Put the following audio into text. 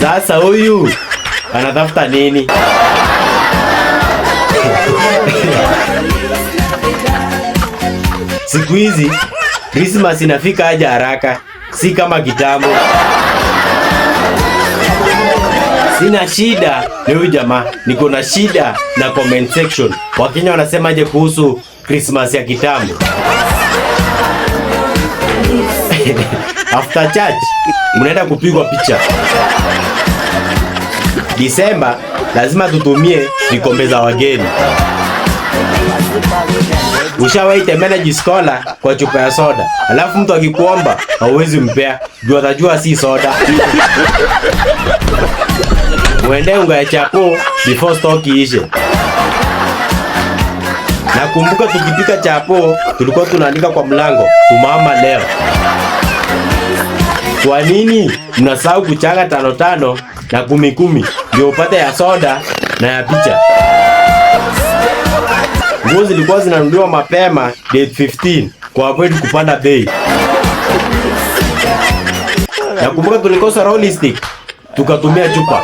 Sasa huyu anatafuta nini? Siku hizi Christmas inafika aje haraka, si kama kitambo. Sina shida leo jamaa, niko na shida na comment section. Wakenya wanasemaje kuhusu Christmas ya kitambo? After church mnaenda kupigwa picha. Disemba lazima tutumie vikombe za wageni. Ushawahi tembea jiskola kwa chupa ya soda, alafu mtu akikuomba hauwezi mpea, juu atajua si soda. Uende unga ya chapo before stock iishe. Nakumbuka tukipika chapo tulikuwa tunaandika kwa mlango, tumama leo. Kwa nini mnasahau kuchanga 5 na 10 ndio upate ya soda na ya picha? Nguo zilikuwa zinanunuliwa mapema date 15 kwa avoid kupanda bei. Nakumbuka tulikosa roll stick tukatumia chupa.